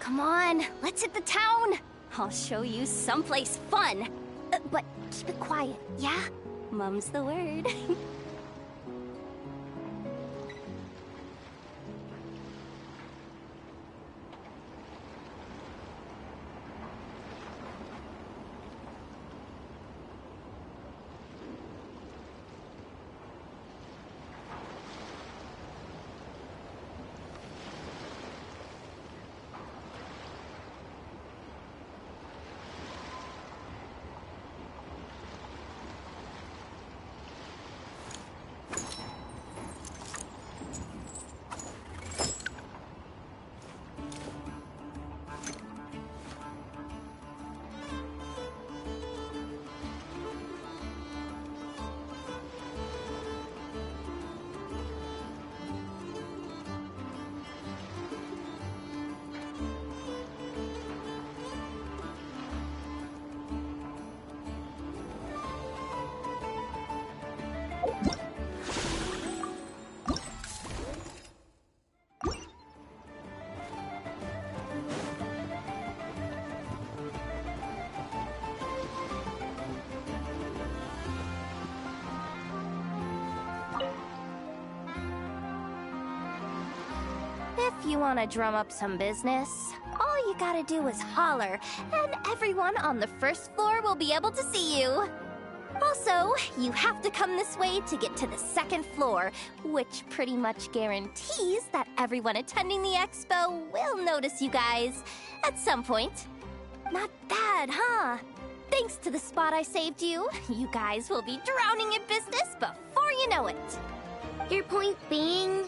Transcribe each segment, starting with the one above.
Come on, let's hit the town. I'll show you someplace fun. But keep it quiet, yeah? Mum's the word. If you want to drum up some business, all you gotta do is holler, and everyone on the first floor will be able to see you. Also, you have to come this way to get to the second floor, which pretty much guarantees that everyone attending the expo will notice you guys at some point. Not bad, huh? Thanks to the spot I saved you, you guys will be drowning in business before you know it. Your point being?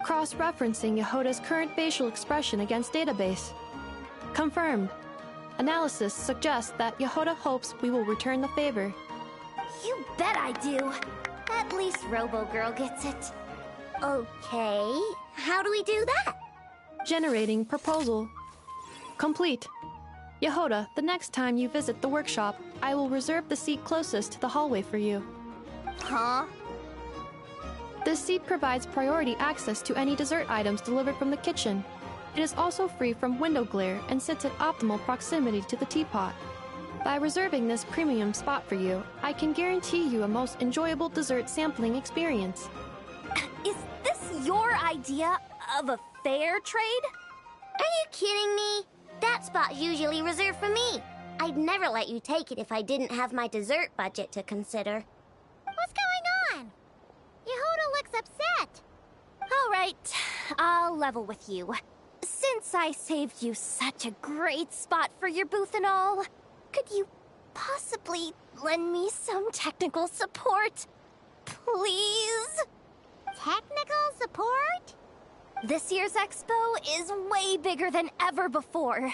Cross-referencing Yehoda's current facial expression against database. Confirmed. Analysis suggests that Yehoda hopes we will return the favor. You bet I do. At least Robo-Girl gets it. Okay, how do we do that? Generating proposal. Complete. Yehoda, the next time you visit the workshop, I will reserve the seat closest to the hallway for you. Huh? This seat provides priority access to any dessert items delivered from the kitchen. It is also free from window glare and sits at optimal proximity to the teapot. By reserving this premium spot for you, I can guarantee you a most enjoyable dessert sampling experience. Is this your idea of a fair trade? Are you kidding me? That spot's usually reserved for me. I'd never let you take it if I didn't have my dessert budget to consider. What's going on? Yehoda looks upset. All right, I'll level with you. Since I saved you such a great spot for your booth and all, could you possibly lend me some technical support? Please? Technical support? This year's expo is way bigger than ever before,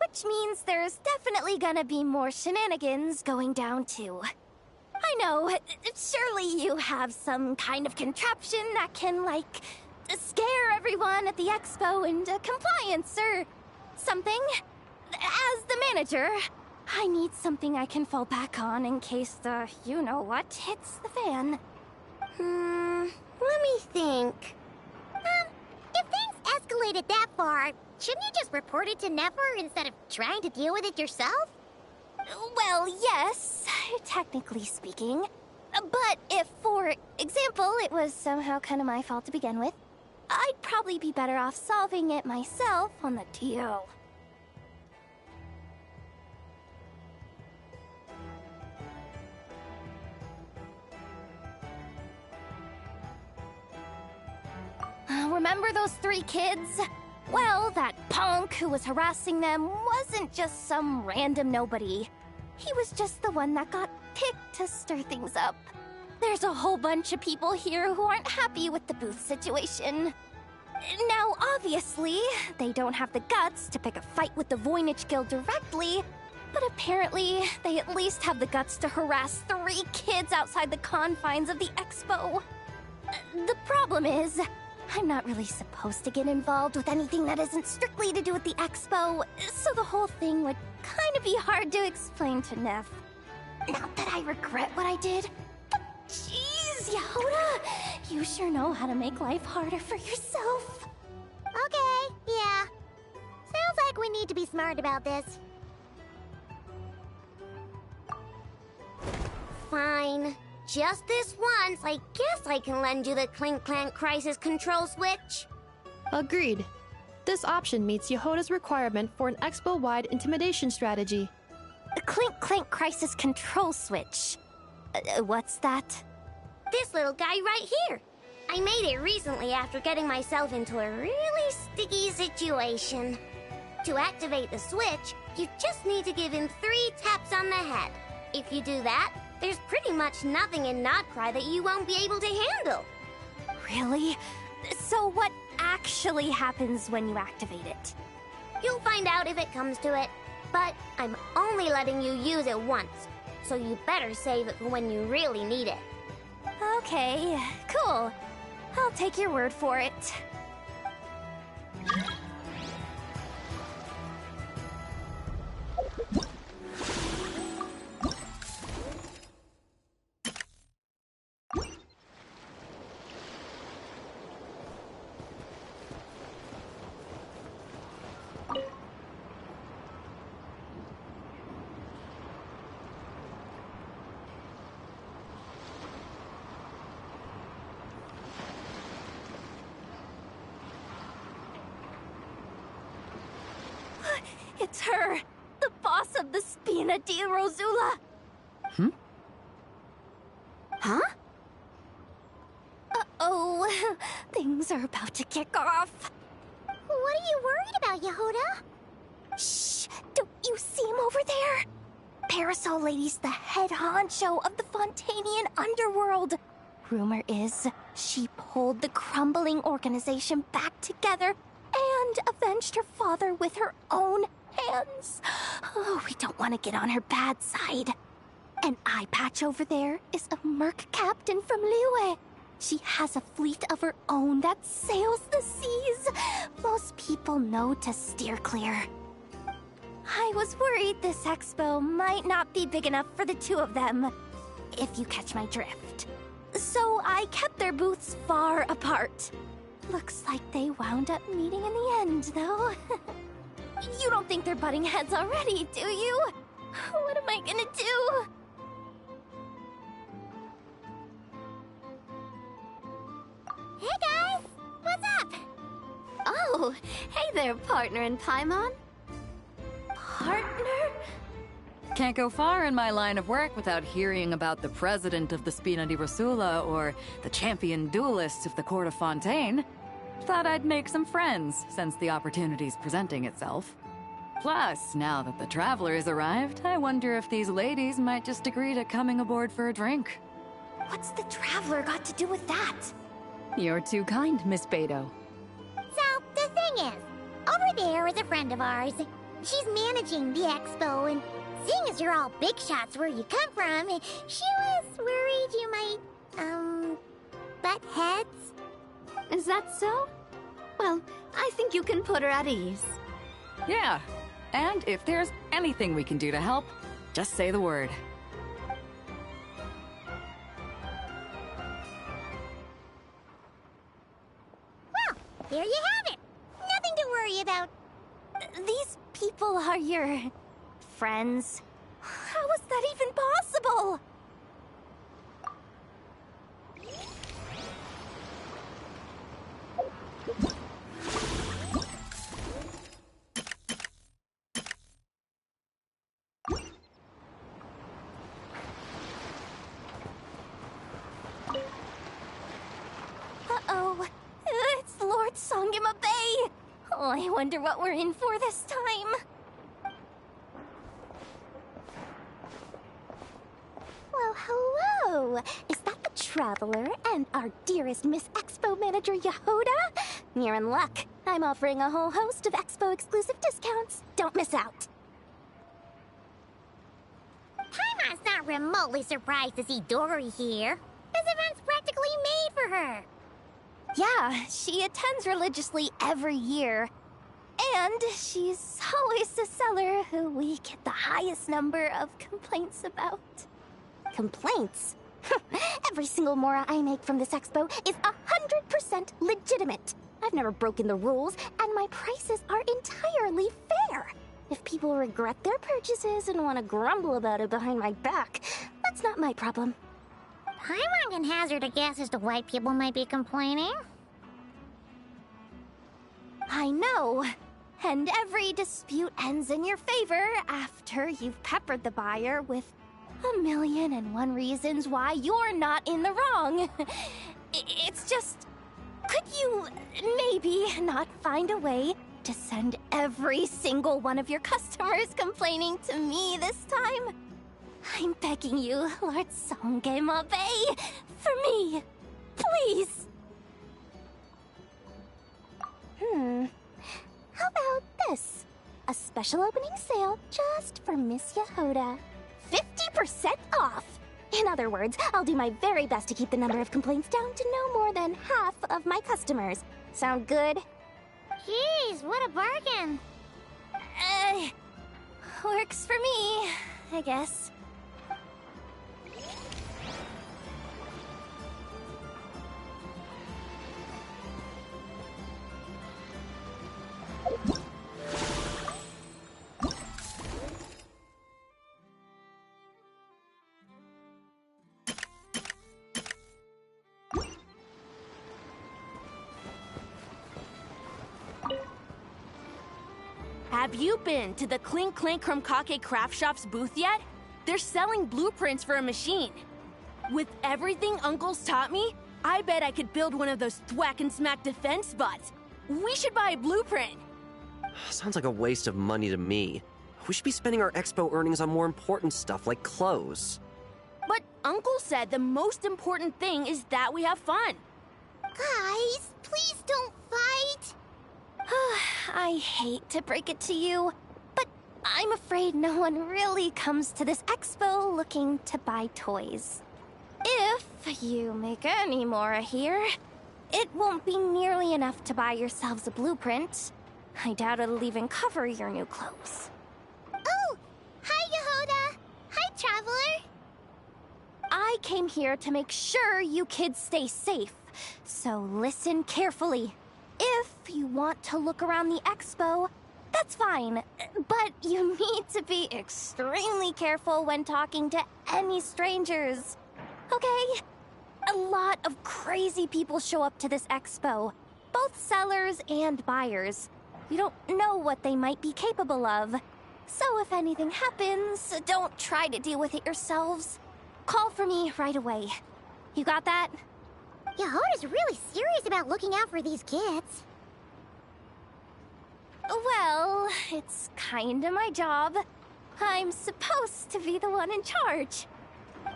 which means there's definitely gonna be more shenanigans going down too. I know, surely you have some kind of contraption that can, like, scare everyone at the expo into compliance or something. As the manager, I need something I can fall back on in case the you-know-what hits the fan. Let me think. If things escalated that far, shouldn't you just report it to Nefer instead of trying to deal with it yourself? Well, yes, technically speaking. But if, for example, it was somehow kind of my fault to begin with, I'd probably be better off solving it myself on the DL. Remember those 3 kids? Well, that punk who was harassing them wasn't just some random nobody. He was just the one that got picked to stir things up. There's a whole bunch of people here who aren't happy with the booth situation. Now, obviously, they don't have the guts to pick a fight with the Voynich Guild directly, but apparently, they at least have the guts to harass 3 kids outside the confines of the expo. The problem is, I'm not really supposed to get involved with anything that isn't strictly to do with the expo, so the whole thing would kind of be hard to explain to Neff. Not that I regret what I did, but jeez, Yehoda, you sure know how to make life harder for yourself. Okay, yeah. like we need to be smart about this. Fine. Just this once, I guess I can lend you the Clink Clank Crisis Control Switch. Agreed. This option meets Yehoda's requirement for an expo-wide intimidation strategy. The Clink Clank Crisis Control Switch. What's that? This little guy right here. I made it recently after getting myself into a really sticky situation. To activate the switch, you just need to give him 3 taps on the head. If you do that, there's pretty much nothing in Nodcry that you won't be able to handle. Really? So what actually happens when you activate it? You'll find out if it comes to it, but I'm only letting you use it once, so you better save it for when you really need it. Okay, cool. I'll take your word for it. It's her! The boss of the Spina di Rosula! Huh? Uh-oh, things are about to kick off. What are you worried about, Yehoda? Shh! Don't you see him over there? Parasol Lady's the head honcho of the Fontanian underworld. Rumor is, she pulled the crumbling organization back together and avenged her father with her own hands. Oh, we don't want to get on her bad side. An eye patch over there is a merc captain from Liyue. She has a fleet of her own that sails the seas. Most people know to steer clear. I was worried this expo might not be big enough for the 2 of them, if you catch my drift. So I kept their booths far apart. Looks like they wound up meeting in the end, though. You don't think they're butting heads already, do you? What am I gonna do? Hey guys! What's up? Oh, hey there, partner in Paimon. Partner? Can't go far in my line of work without hearing about the president of the Spina di Rosula or the champion duelists of the court of Fontaine. Thought I'd make some friends since the opportunity's presenting itself. Plus, now that the traveler's arrived, I wonder if these ladies might just agree to coming aboard for a drink. What's the Traveler got to do with that? You're too kind, Miss Beto. So, the thing is, over there is a friend of ours. She's managing the expo, and seeing as you're all big shots where you come from, she was worried you might, butt heads. Is that so? Well, I think you can put her at ease. Yeah, and if there's anything we can do to help, just say the word. Well, there you have it. Nothing to worry about. These people are your friends. How is that even possible? Uh-oh. It's Lord Songima Bay. Oh, I wonder what we're in for this time. Well, hello. Is that the Traveler and our dearest Miss Expo Manager Yehoda? You're in luck. I'm offering a whole host of Expo exclusive discounts. Don't miss out. Paimon's not remotely surprised to see Dory here. This event's practically made for her. Yeah, she attends religiously every year. And she's always the seller who we get the highest number of complaints about. Complaints? Every single mora I make from this expo is 100% legitimate. I've never broken the rules, and my prices are entirely fair. If people regret their purchases and want to grumble about it behind my back, that's not my problem. I can hazard a guess as to why people might be complaining. I know. And every dispute ends in your favor after you've peppered the buyer with 1,000,001 reasons why you're not in the wrong. It's just... Could you maybe not find a way to send every single one of your customers complaining to me this time? I'm begging you, Lord Songemabe, for me, please. How about this? A special opening sale just for Miss Yehoda. 50% off! In other words, I'll do my very best to keep the number of complaints down to no more than half of my customers. Sound good? Jeez, what a bargain! Works for me, I guess. Have you been to the Clink Clink Krumkake Craft Shop's booth yet? They're selling blueprints for a machine. With everything Uncle's taught me, I bet I could build one of those thwack and smack defense bots. We should buy a blueprint. Sounds like a waste of money to me. We should be spending our expo earnings on more important stuff like clothes. But Uncle said the most important thing is that we have fun. Guys, please don't fight! I hate to break it to you, but I'm afraid no one really comes to this expo looking to buy toys. If you make any more here, it won't be nearly enough to buy yourselves a blueprint. I doubt it'll even cover your new clothes. Oh! Hi, Yehoda! Hi, Traveler! I came here to make sure you kids stay safe, so listen carefully. If you want to look around the expo, that's fine, but you need to be extremely careful when talking to any strangers, okay? A lot of crazy people show up to this expo, both sellers and buyers. You don't know what they might be capable of. So if anything happens, don't try to deal with it yourselves. Call for me right away. You got that? Yehoda's really serious about looking out for these kids. Well, it's kinda my job. I'm supposed to be the one in charge.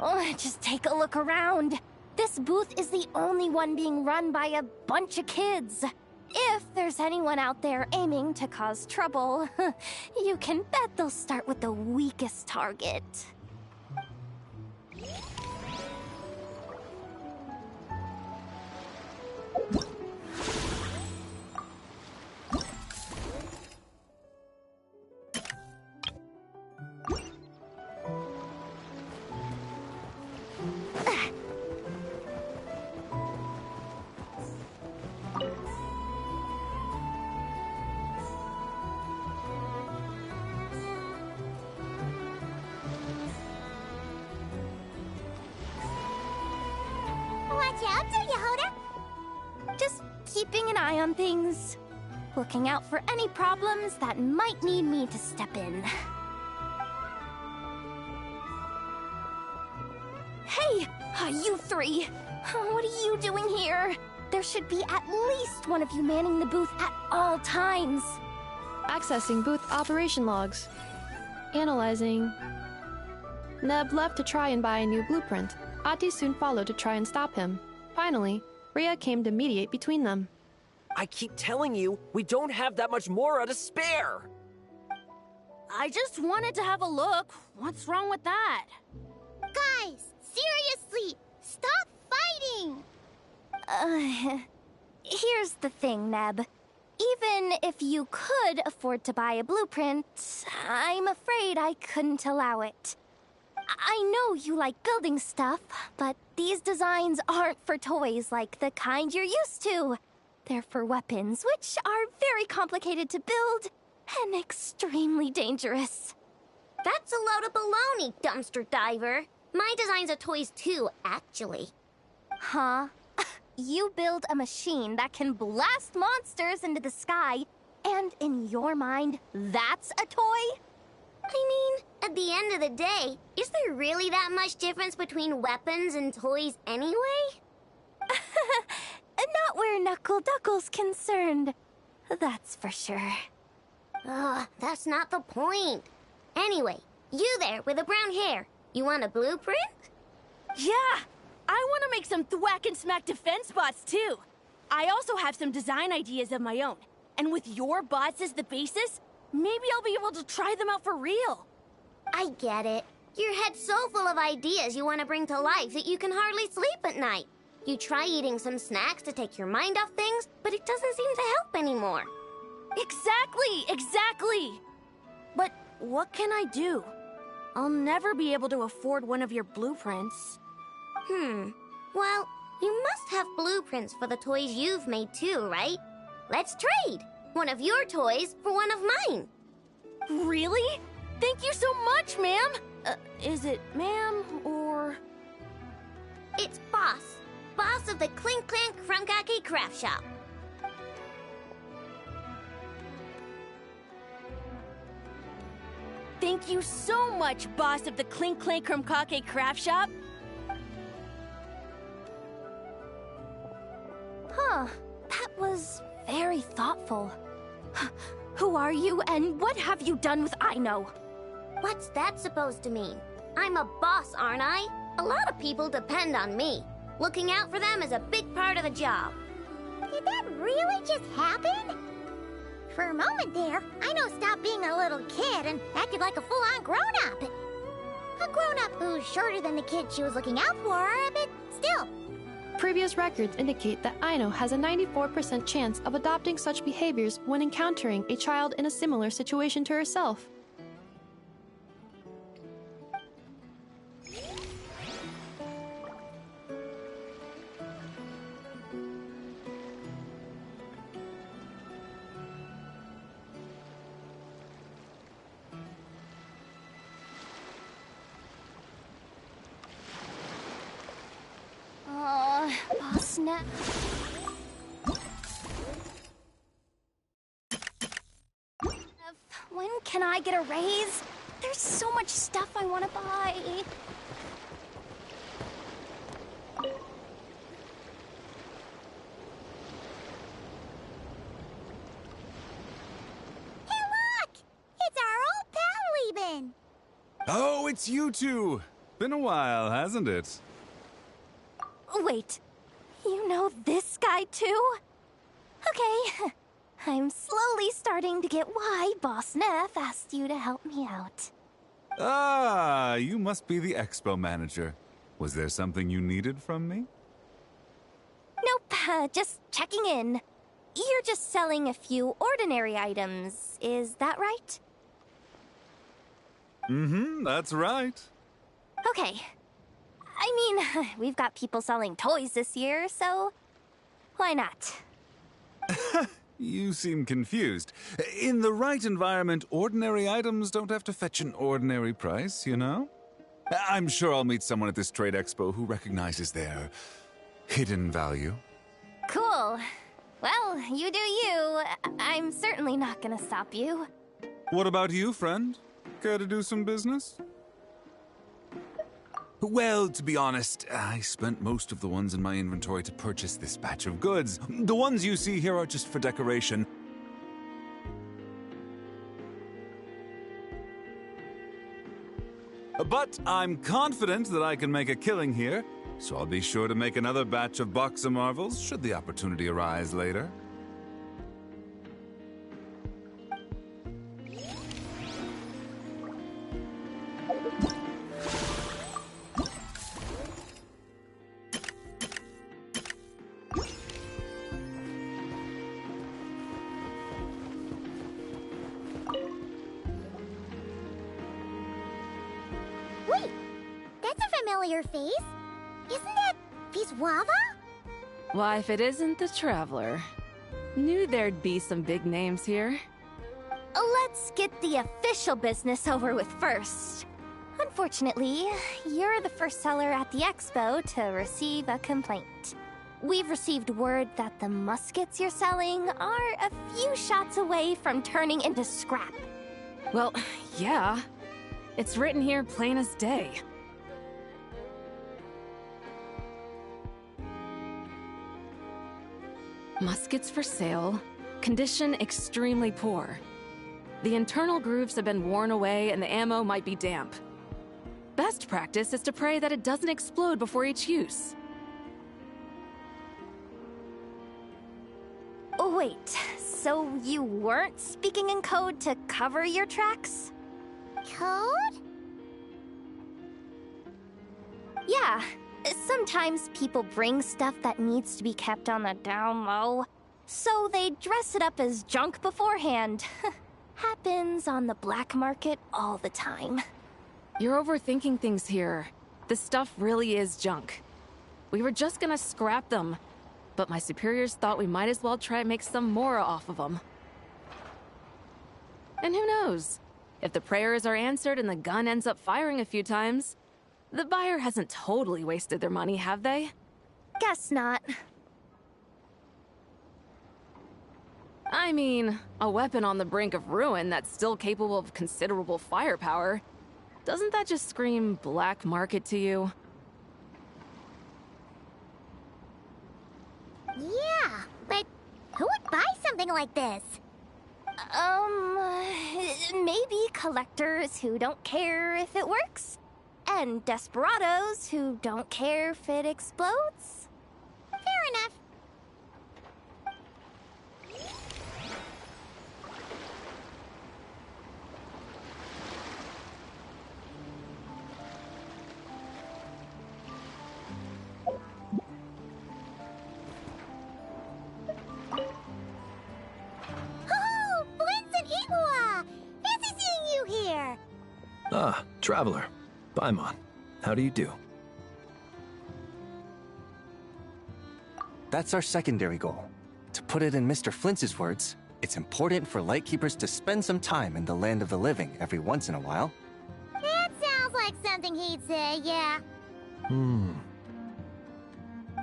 Oh, just take a look around. This booth is the only one being run by a bunch of kids. If there's anyone out there aiming to cause trouble, you can bet they'll start with the weakest target. Watch out there, Yehoda! Just keeping an eye on things. Looking out for any problems that might need me to step in. Hey, you three! What are you doing here? There should be at least one of you manning the booth at all times. Accessing booth operation logs. Analyzing. Neb left to try and buy a new blueprint. Ati soon followed to try and stop him. Finally, Rhea came to mediate between them. I keep telling you, we don't have that much Mora to spare! I just wanted to have a look. What's wrong with that? Guys, seriously, stop fighting! Here's the thing, Neb. Even if you could afford to buy a blueprint, I'm afraid I couldn't allow it. I know you like building stuff, but these designs aren't for toys like the kind you're used to. They're for weapons, which are very complicated to build and extremely dangerous. That's a load of baloney, dumpster diver. My designs are toys too, actually. Huh? You build a machine that can blast monsters into the sky, and in your mind, that's a toy? I mean, at the end of the day, is there really that much difference between weapons and toys anyway? Not where Knuckle Duckle's concerned. That's for sure. Ugh, that's not the point. Anyway, you there with the brown hair, you want a blueprint? Yeah! I want to make some thwack and smack defense bots too. I also have some design ideas of my own. And with your bots as the basis, maybe I'll be able to try them out for real. I get it. Your head's so full of ideas you want to bring to life that you can hardly sleep at night. You try eating some snacks to take your mind off things, but it doesn't seem to help anymore. Exactly! But what can I do? I'll never be able to afford one of your blueprints. Well, you must have blueprints for the toys you've made too, right? Let's trade! One of your toys for one of mine. Really? Thank you so much, ma'am! Is it ma'am or... It's Boss. Boss of the Clink Clank Krumkake Craft Shop. Thank you so much, boss of the Clink Clank Krumkake Craft Shop. Huh. That was very thoughtful. Who are you, and what have you done with Aino? What's that supposed to mean? I'm a boss, aren't I? A lot of people depend on me. Looking out for them is a big part of the job. Did that really just happen? For a moment there, Aino stopped being a little kid and acted like a full-on grown-up. A grown-up who's shorter than the kid she was looking out for, but still. Previous records indicate that Aino has a 94% chance of adopting such behaviors when encountering a child in a similar situation to herself. Boss Net. When can I get a raise? There's so much stuff I want to buy. Hey, look! It's our old pal Lieben. Oh, it's you two! Been a while, hasn't it? Wait, you know this guy too? Okay, I'm slowly starting to get why Boss Neff asked you to help me out. Ah, you must be the expo manager. Was there something you needed from me? Nope, just checking in. You're just selling a few ordinary items, is that right? That's right. Okay. I mean, we've got people selling toys this year, so why not? You seem confused. In the right environment, ordinary items don't have to fetch an ordinary price, you know? I'm sure I'll meet someone at this trade expo who recognizes their hidden value. Cool. Well, you do you. I'm certainly not gonna stop you. What about you, friend? Care to do some business? Well, to be honest, I spent most of the ones in my inventory to purchase this batch of goods. The ones you see here are just for decoration. But I'm confident that I can make a killing here, so I'll be sure to make another batch of Box of Marvels should the opportunity arise later. Wait, familiar face. Isn't that Viswava? Why, if it isn't the Traveler. Knew there'd be some big names here. Let's get the official business over with first. Unfortunately, you're the first seller at the expo to receive a complaint. We've received word that the muskets you're selling are a few shots away from turning into scrap. Well, yeah. It's written here plain as day. Muskets for sale. Condition extremely poor. The internal grooves have been worn away and the ammo might be damp. Best practice is to pray that it doesn't explode before each use. Oh, wait, so you weren't speaking in code to cover your tracks? Code? Yeah, sometimes people bring stuff that needs to be kept on the down low, so they dress it up as junk beforehand. Happens on the black market all the time. You're overthinking things here. This stuff really is junk. We were just gonna scrap them, but my superiors thought we might as well try and make some more off of them. And who knows? If the prayers are answered and the gun ends up firing a few times, the buyer hasn't totally wasted their money, have they? Guess not. I mean, a weapon on the brink of ruin that's still capable of considerable firepower. Doesn't that just scream black market to you? Yeah, but who would buy something like this? Maybe collectors who don't care if it works, and desperados who don't care if it explodes. Fair enough. Oh, Blintz and Igua! Fancy seeing you here! Ah, Traveler. Paimon. How do you do? That's our secondary goal. To put it in Mr. Flintz's words, it's important for Lightkeepers to spend some time in the land of the living every once in a while. That sounds like something he'd say, yeah.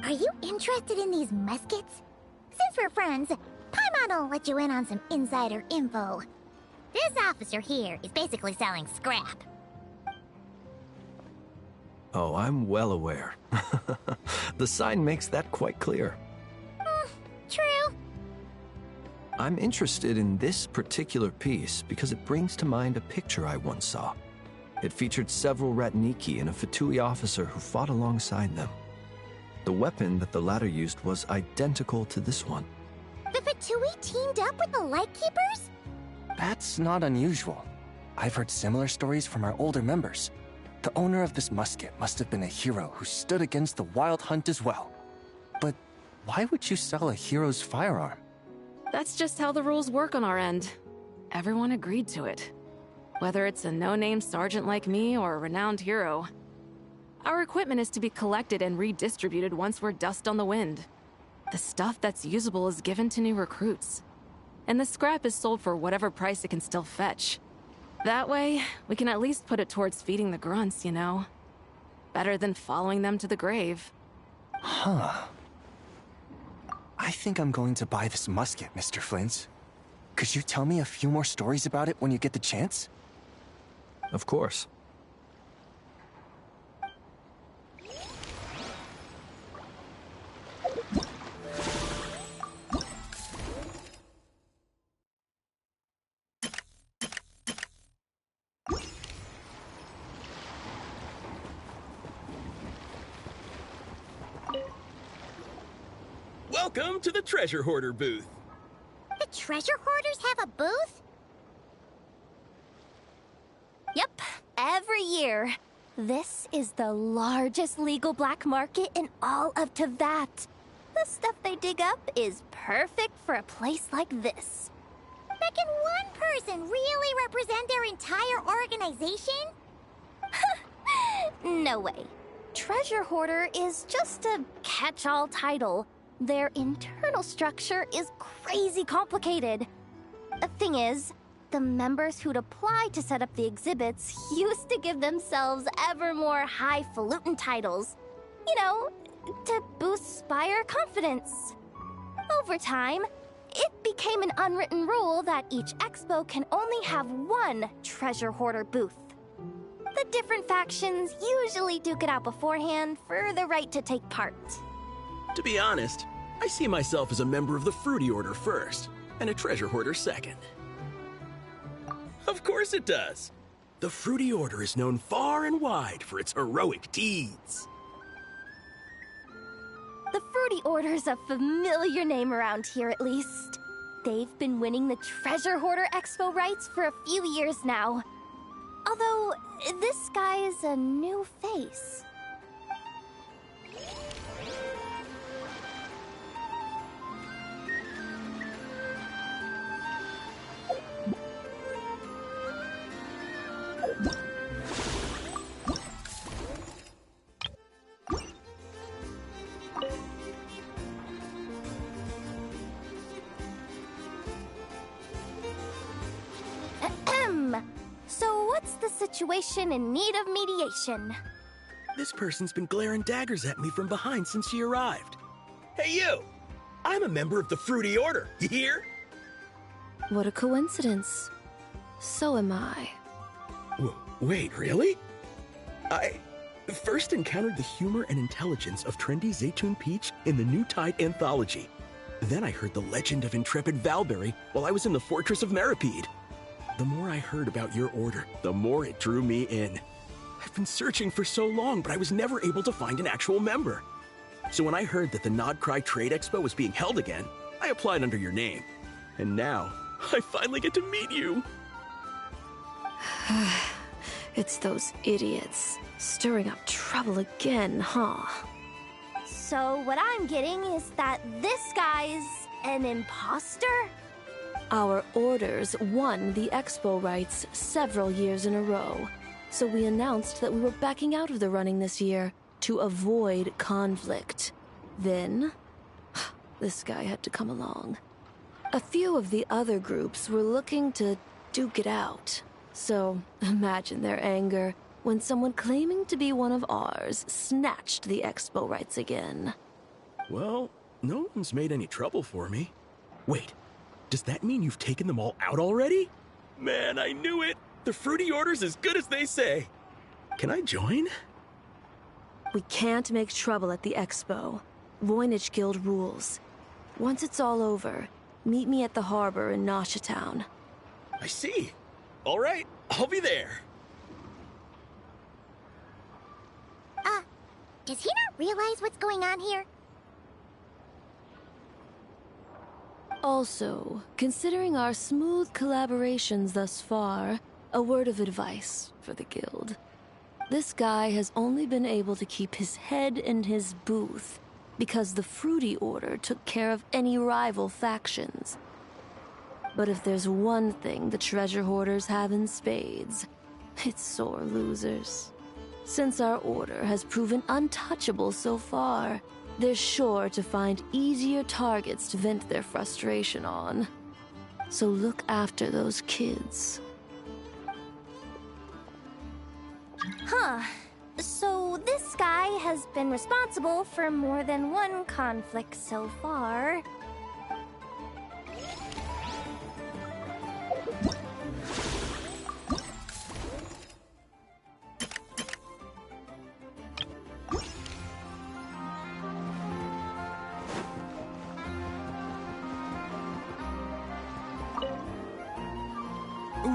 Are you interested in these muskets? Since we're friends, Paimon will let you in on some insider info. This officer here is basically selling scrap. Oh, I'm well aware. The sign makes that quite clear. True. I'm interested in this particular piece because it brings to mind a picture I once saw. It featured several Ratniki and a Fatui officer who fought alongside them. The weapon that the latter used was identical to this one. The Fatui teamed up with the Lightkeepers? That's not unusual. I've heard similar stories from our older members. The owner of this musket must have been a hero who stood against the Wild Hunt as well. But why would you sell a hero's firearm? That's just how the rules work on our end. Everyone agreed to it. Whether it's a no-name sergeant like me or a renowned hero. Our equipment is to be collected and redistributed once we're dust on the wind. The stuff that's usable is given to new recruits. And the scrap is sold for whatever price it can still fetch. That way, we can at least put it towards feeding the grunts, you know? Better than following them to the grave. Huh. I think I'm going to buy this musket, Mr. Flintz. Could you tell me a few more stories about it when you get the chance? Of course. Welcome to the Treasure Hoarder booth. The treasure hoarders have a booth? Yep, every year. This is the largest legal black market in all of Teyvat. The stuff they dig up is perfect for a place like this. But can one person really represent their entire organization? No way. Treasure Hoarder is just a catch-all title. Their internal structure is crazy complicated. The thing is, the members who'd apply to set up the exhibits used to give themselves ever more highfalutin titles. You know, to boost buyer confidence. Over time, it became an unwritten rule that each expo can only have one treasure hoarder booth. The different factions usually duke it out beforehand for the right to take part. To be honest, I see myself as a member of the Fruity Order first, and a treasure hoarder second. Of course it does. The Fruity Order is known far and wide for its heroic deeds. The Fruity Order's a familiar name around here, at least. They've been winning the Treasure Hoarder Expo rights for a few years now. Although, this guy's a new face. So what's the situation in need of mediation? This person's been glaring daggers at me from behind since she arrived. Hey you! I'm a member of the Fruity Order, you hear? What a coincidence. So am I. Wait, really? I first encountered the humor and intelligence of trendy Zaytune Peach in the New Tide anthology. Then I heard the legend of intrepid Valberry while I was in the Fortress of Meripede. The more I heard about your order, the more it drew me in. I've been searching for so long, but I was never able to find an actual member. So when I heard that the Nodcry Trade Expo was being held again, I applied under your name. And now, I finally get to meet you. It's those idiots. Stirring up trouble again, huh? So what I'm getting is that this guy's an imposter? Our orders won the expo rights several years in a row, so we announced that we were backing out of the running this year to avoid conflict. Then, this guy had to come along. A few of the other groups were looking to duke it out, so imagine their anger when someone claiming to be one of ours snatched the expo rights again. Well, no one's made any trouble for me. Wait. Does that mean you've taken them all out already? Man, I knew it! The Fruity Order's as good as they say. Can I join? We can't make trouble at the expo. Voynich Guild rules. Once it's all over, meet me at the harbor in Nasha Town. I see. All right, I'll be there. Does he not realize what's going on here? Also, considering our smooth collaborations thus far, a word of advice for the guild. This guy has only been able to keep his head in his booth because the Fruity Order took care of any rival factions. But if there's one thing the treasure hoarders have in spades, it's sore losers. Since our order has proven untouchable so far, they're sure to find easier targets to vent their frustration on. So look after those kids. Huh. So this guy has been responsible for more than one conflict so far.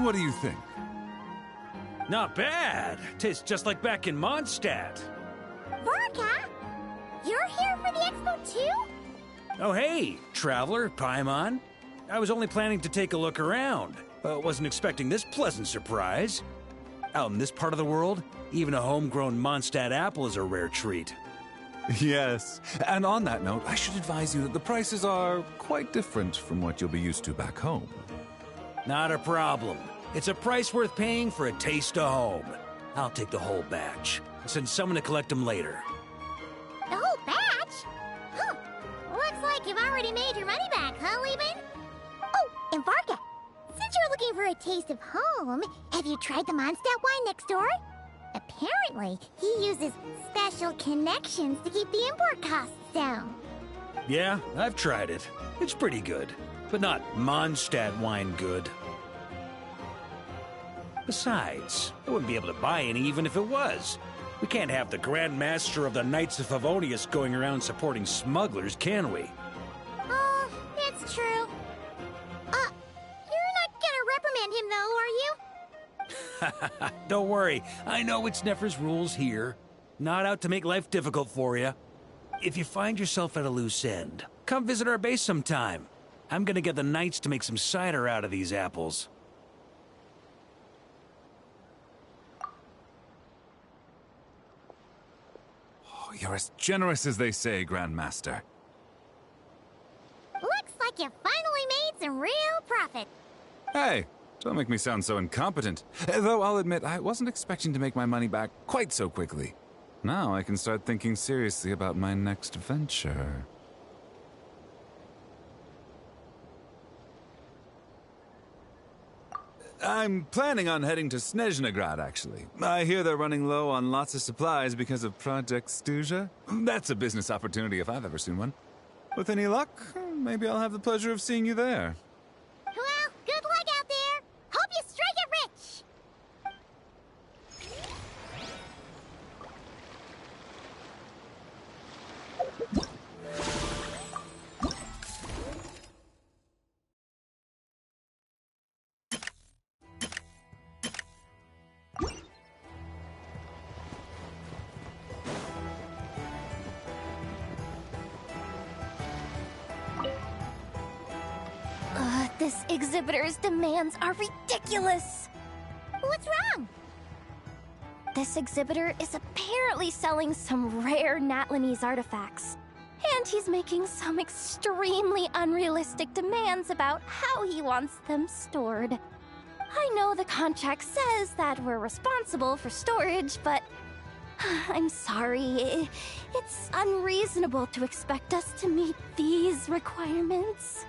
What do you think? Not bad. Tastes just like back in Mondstadt. Vorka? You're here for the expo too? Oh hey, Traveler, Paimon. I was only planning to take a look around. Wasn't expecting this pleasant surprise. Out in this part of the world, even a homegrown Mondstadt apple is a rare treat. Yes, and on that note, I should advise you that the prices are quite different from what you'll be used to back home. Not a problem. It's a price worth paying for a taste of home. I'll take the whole batch. and send someone to collect them later. The whole batch? Huh. Looks like you've already made your money back, huh, Leben? Oh, and Varga, since you're looking for a taste of home, have you tried the Mondstadt wine next door? Apparently, he uses special connections to keep the import costs down. Yeah, I've tried it. It's pretty good, but not Mondstadt wine good. Besides, I wouldn't be able to buy any even if it was. We can't have the Grand Master of the Knights of Favonius going around supporting smugglers, can we? Oh, it's true. You're not gonna reprimand him though, are you? Don't worry, I know it's Nefer's rules here. Not out to make life difficult for you. If you find yourself at a loose end, come visit our base sometime. I'm gonna get the Knights to make some cider out of these apples. Oh, you're as generous as they say, Grandmaster. Looks like you finally made some real profit. Hey, don't make me sound so incompetent. Though I'll admit, I wasn't expecting to make my money back quite so quickly. Now I can start thinking seriously about my next venture. I'm planning on heading to Snezhnegrad, actually. I hear they're running low on lots of supplies because of Project Stuja. That's a business opportunity if I've ever seen one. With any luck, maybe I'll have the pleasure of seeing you there. Well, good luck out there. Hope you strike it rich. This exhibitor's demands are ridiculous. What's wrong? This exhibitor is apparently selling some rare Natlanese artifacts. And he's making some extremely unrealistic demands about how he wants them stored. I know the contract says that we're responsible for storage, but I'm sorry. It's unreasonable to expect us to meet these requirements.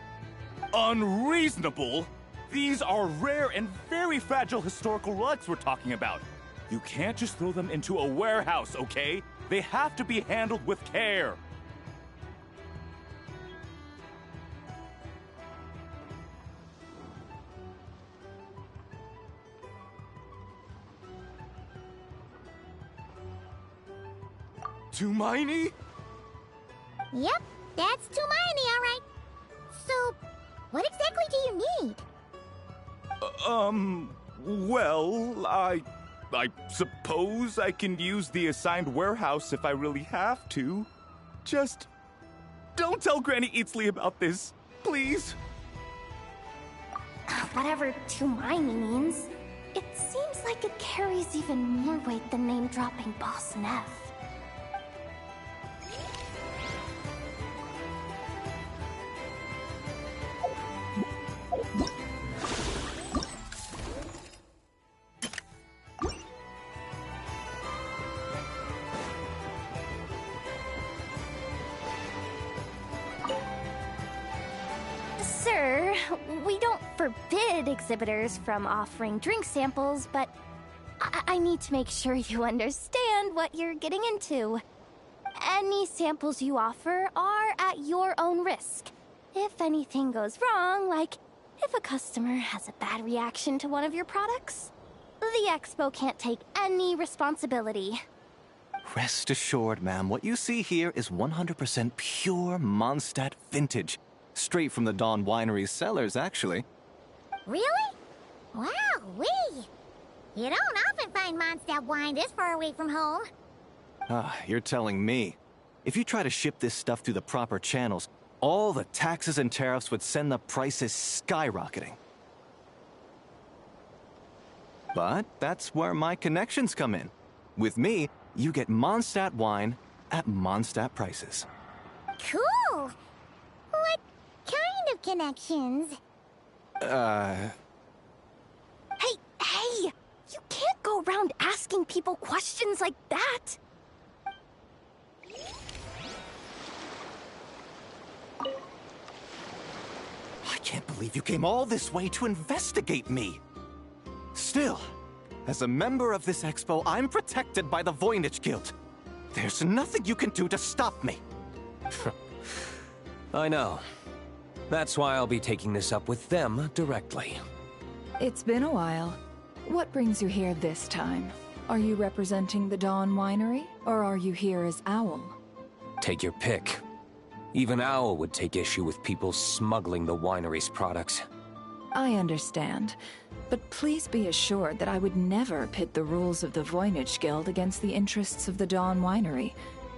Unreasonable? These are rare and very fragile historical relics we're talking about. You can't just throw them into a warehouse, okay? They have to be handled with care. Tumaini? Yep, that's Tumaini, all right. So, what exactly do you need? Well, I suppose I can use the assigned warehouse if I really have to. Just don't tell Granny Eatsley about this, please. Whatever Tumaini means, it seems like it carries even more weight than name-dropping Boss Neff. Sir, we don't forbid exhibitors from offering drink samples, but I need to make sure you understand what you're getting into. Any samples you offer are at your own risk. If anything goes wrong, like if a customer has a bad reaction to one of your products, the expo can't take any responsibility. Rest assured, ma'am, what you see here is 100% pure Mondstadt vintage. Straight from the Dawn Winery's cellars, actually. Really? Wow-wee. You don't often find Mondstadt wine this far away from home. Ah, you're telling me. If you try to ship this stuff through the proper channels, all the taxes and tariffs would send the prices skyrocketing. But that's where my connections come in. With me, you get Mondstadt wine at Mondstadt prices. Cool. What kind of connections? Hey! You can't go around asking people questions like that. I can't believe you came all this way to investigate me. Still, as a member of this expo, I'm protected by the Voynich Guild. There's nothing you can do to stop me. I know. That's why I'll be taking this up with them directly. It's been a while. What brings you here this time? Are you representing the Dawn Winery, or are you here as Owl? Take your pick. Even Owl would take issue with people smuggling the winery's products. I understand, but please be assured that I would never pit the rules of the Voynich Guild against the interests of the Dawn Winery.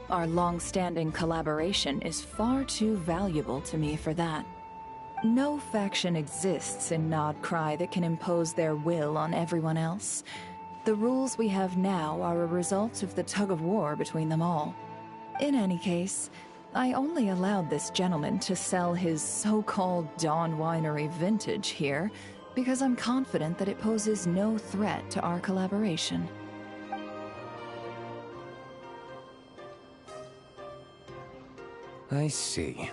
Our long-standing collaboration is far too valuable to me for that. No faction exists in Nodcry that can impose their will on everyone else. The rules we have now are a result of the tug-of-war between them all. In any case, I only allowed this gentleman to sell his so-called Dawn Winery vintage here because I'm confident that it poses no threat to our collaboration. I see.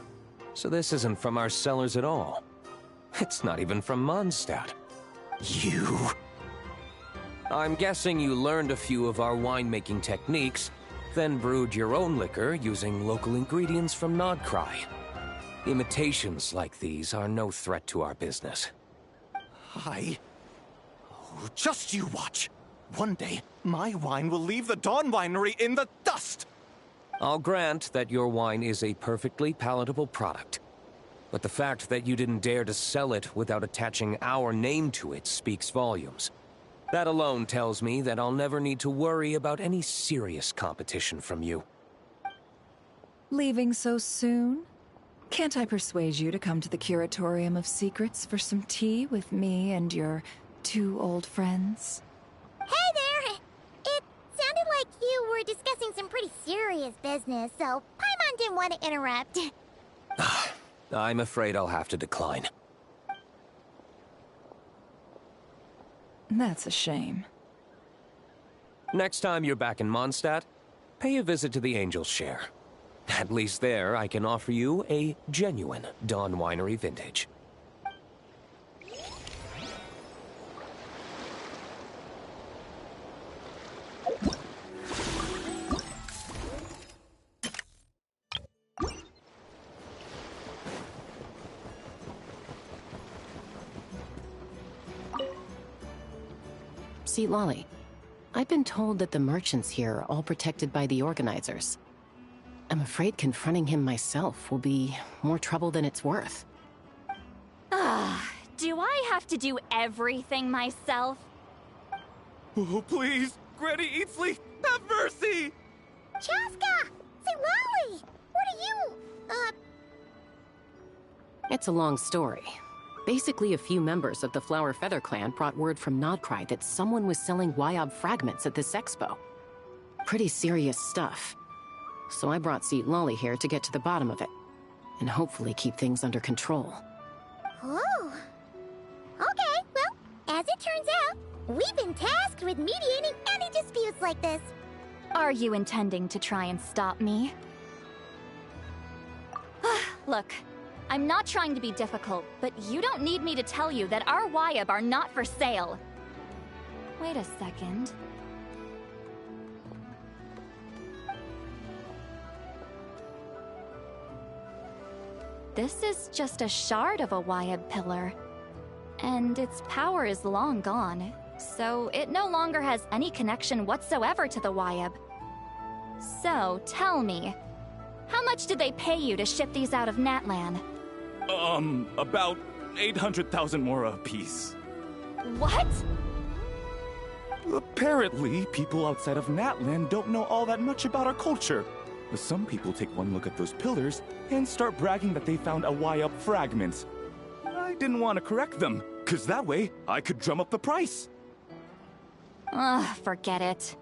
So this isn't from our cellars at all. It's not even from Mondstadt. You... I'm guessing you learned a few of our winemaking techniques, then brewed your own liquor using local ingredients from Nodcry. Imitations like these are no threat to our business. Oh, just you watch. One day, my wine will leave the Dawn Winery in the dust! I'll grant that your wine is a perfectly palatable product. But the fact that you didn't dare to sell it without attaching our name to it speaks volumes. That alone tells me that I'll never need to worry about any serious competition from you. Leaving so soon? Can't I persuade you to come to the Curatorium of Secrets for some tea with me and your two old friends? Hey there! It sounded like you were discussing some pretty serious business, so Paimon didn't want to interrupt. I'm afraid I'll have to decline. That's a shame. Next time you're back in Mondstadt, pay a visit to the Angel's Share. At least there, I can offer you a genuine Dawn Winery vintage. See, Lolly, I've been told that the merchants here are all protected by the organizers. I'm afraid confronting him myself will be more trouble than it's worth. Do I have to do everything myself? Oh, please! Granny Eatsley, have mercy! Chaska! Say, Lolly! What are you, It's a long story. Basically, a few members of the Flower Feather clan brought word from Nodcry that someone was selling Wyob fragments at this expo. Pretty serious stuff. So I brought Seat Lolly here to get to the bottom of it, and hopefully keep things under control. Oh. Okay, well, as it turns out, we've been tasked with mediating any disputes like this. Are you intending to try and stop me? Look, I'm not trying to be difficult, but you don't need me to tell you that our Wyob are not for sale. Wait a second. This is just a shard of a Wyob pillar, and its power is long gone, so it no longer has any connection whatsoever to the Wyob. So, tell me, how much did they pay you to ship these out of Natlan? About 800,000 more apiece. What? Apparently, people outside of Natlan don't know all that much about our culture. Some people take one look at those pillars and start bragging that they found a Wyob fragment. I didn't want to correct them, because that way I could drum up the price. Ugh, forget it.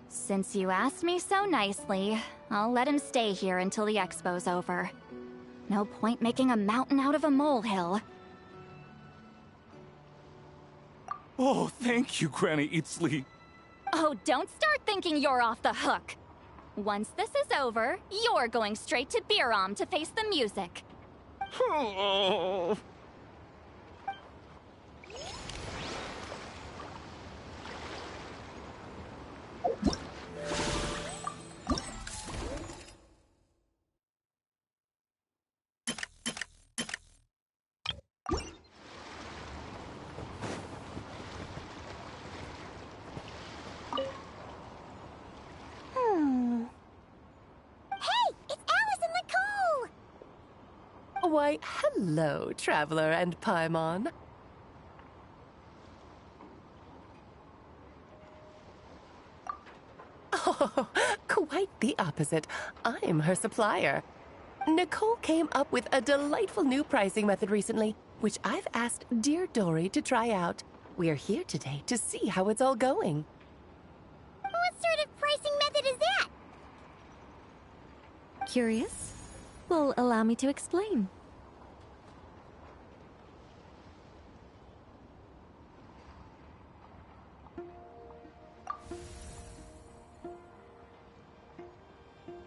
Since you asked me so nicely, I'll let him stay here until the expo's over. No point making a mountain out of a molehill. Oh, thank you, Granny Eatsley. Oh, don't start thinking you're off the hook. Once this is over, you're going straight to Biram to face the music. Why, hello, Traveler and Paimon. Oh, quite the opposite. I'm her supplier. Nicole came up with a delightful new pricing method recently, which I've asked dear Dory to try out. We're here today to see how it's all going. What sort of pricing method is that? Curious? Well, allow me to explain.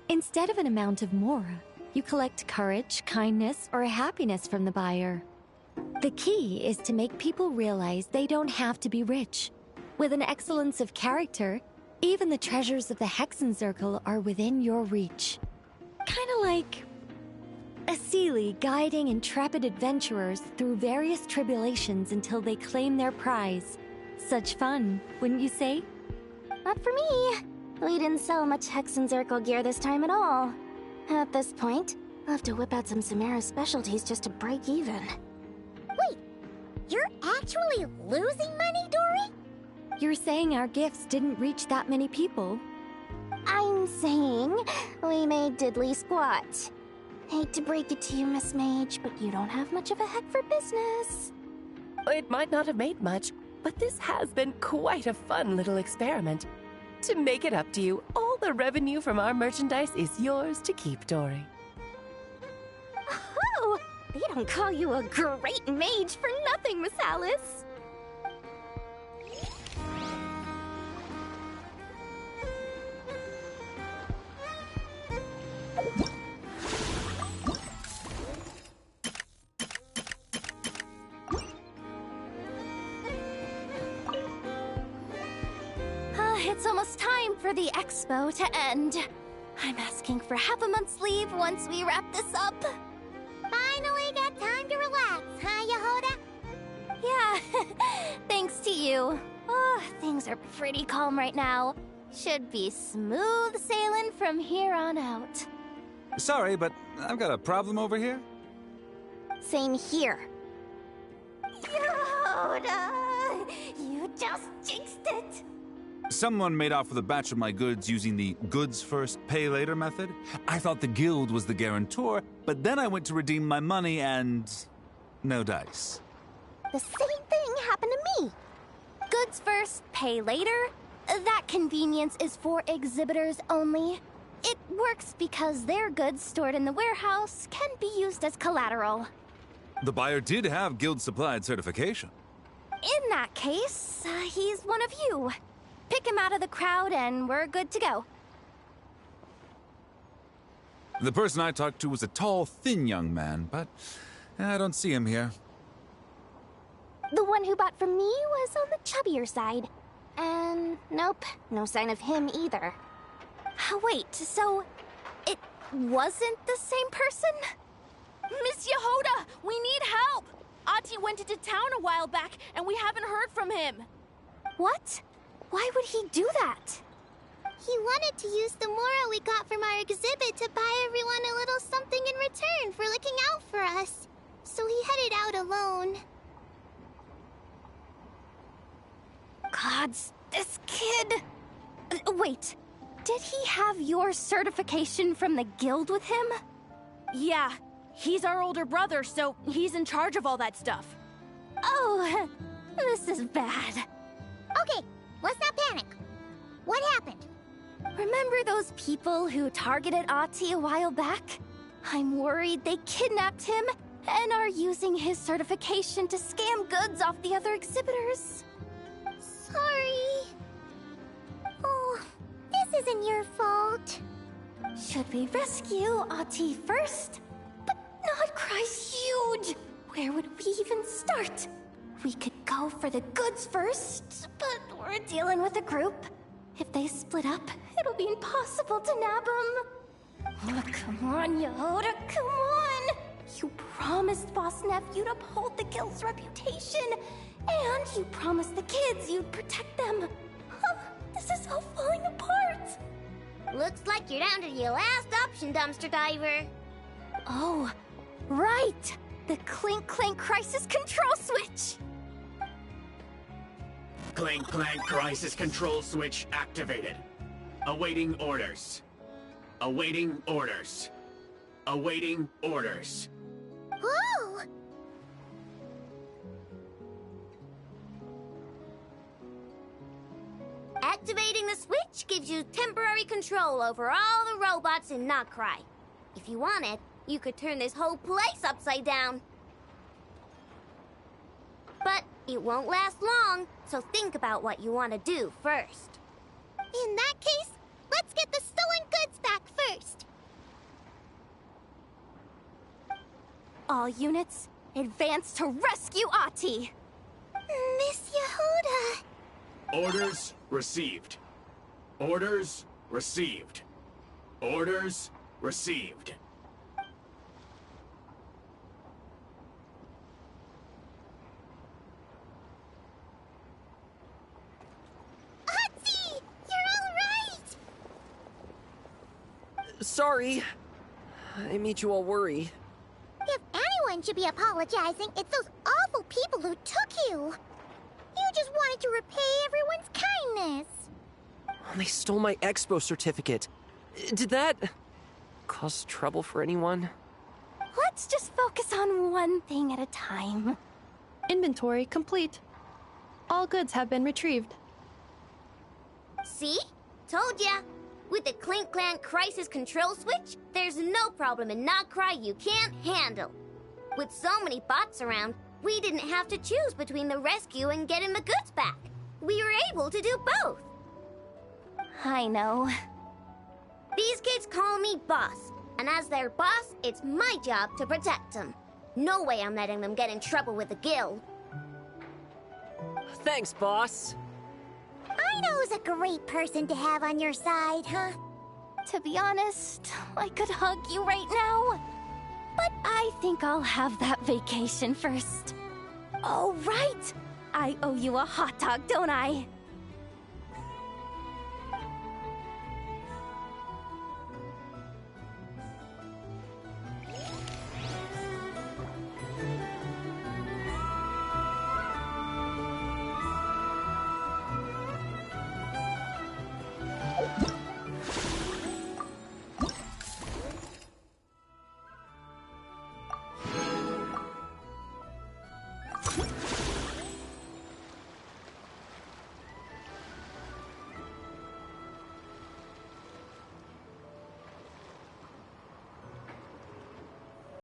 Instead of an amount of mora, you collect courage, kindness, or happiness from the buyer. The key is to make people realize they don't have to be rich. With an excellence of character, even the treasures of the Hexen Circle are within your reach. Kinda like a Sealy guiding intrepid adventurers through various tribulations until they claim their prize. Such fun, wouldn't you say? Not for me. We didn't sell much Hexen Circle gear this time at all. At this point, I'll have to whip out some Samara's specialties just to break even. Wait, you're actually losing money, Dory? You're saying our gifts didn't reach that many people? I'm saying we made diddly squat. Hate to break it to you, Miss Mage, but you don't have much of a heck for business. It might not have made much, but this has been quite a fun little experiment. To make it up to you, all the revenue from our merchandise is yours to keep, Dory. Oh, they don't call you a great mage for nothing, Miss Alice. It's almost time for the expo to end. I'm asking for half a month's leave once we wrap this up. Finally got time to relax, huh, Yehoda? Yeah, thanks to you. Oh, things are pretty calm right now. Should be smooth sailing from here on out. Sorry, but I've got a problem over here. Same here. Yoda, you just jinxed it. Someone made off with a batch of my goods using the goods first, pay later method. I thought the guild was the guarantor, but then I went to redeem my money and no dice. The same thing happened to me. Goods first, pay later. That convenience is for exhibitors only. It works because their goods stored in the warehouse can be used as collateral. The buyer did have guild supplied certification. In that case, he's one of you. Pick him out of the crowd and we're good to go. The person I talked to was a tall, thin young man, but I don't see him here. The one who bought from me was on the chubbier side. And nope, no sign of him either. Wait, so it wasn't the same person? Miss Yehoda, we need help! Ati went into town a while back and we haven't heard from him. What? Why would he do that? He wanted to use the mora we got from our exhibit to buy everyone a little something in return for looking out for us. So he headed out alone. Gods, this kid... Wait, did he have your certification from the guild with him? Yeah, he's our older brother, so he's in charge of all that stuff. Oh, this is bad. Okay, let's not panic. What happened? Remember those people who targeted Ati a while back? I'm worried they kidnapped him and are using his certification to scam goods off the other exhibitors. Sorry. isn't your fault. Should we rescue Ahti first? But Nodcry's huge! Where would we even start? We could go for the goods first, but we're dealing with a group. If they split up, it'll be impossible to nab them. Oh, come on, Yehoda, come on! You promised Boss Nephew to uphold the guild's reputation, and you promised the kids you'd protect them. This is all falling apart. Looks like you're down to your last option, Dumpster Diver. Oh, right! The Clink Clank Crisis Control Switch! Clank Clank Crisis Control Switch activated. Awaiting orders. Awaiting orders. Awaiting orders. Whoa! Activating the switch gives you temporary control over all the robots in Nodcry. If you wanted, you could turn this whole place upside down. But it won't last long, so think about what you want to do first. In that case, let's get the stolen goods back first. All units, advance to rescue Ahti! Miss Yehoda! Orders received. Orders received. Orders received. Ahti! You're all right! Sorry. I made you all worry. If anyone should be apologizing, it's those awful people who took you. You just wanted to repay everyone's kindness. They stole my expo certificate. Did that cause trouble for anyone? Let's just focus on one thing at a time. Inventory complete. All goods have been retrieved. See? Told ya! With the Clink Clank Crisis Control Switch, there's no problem in Nodcry you can't handle. With so many bots around, we didn't have to choose between the rescue and getting the goods back. We were able to do both. I know. These kids call me boss, and as their boss, it's my job to protect them. No way I'm letting them get in trouble with the guild. Thanks, boss. Aino's a great person to have on your side, huh? To be honest, I could hug you right now. But I think I'll have that vacation first. Oh, right! I owe you a hot dog, don't I?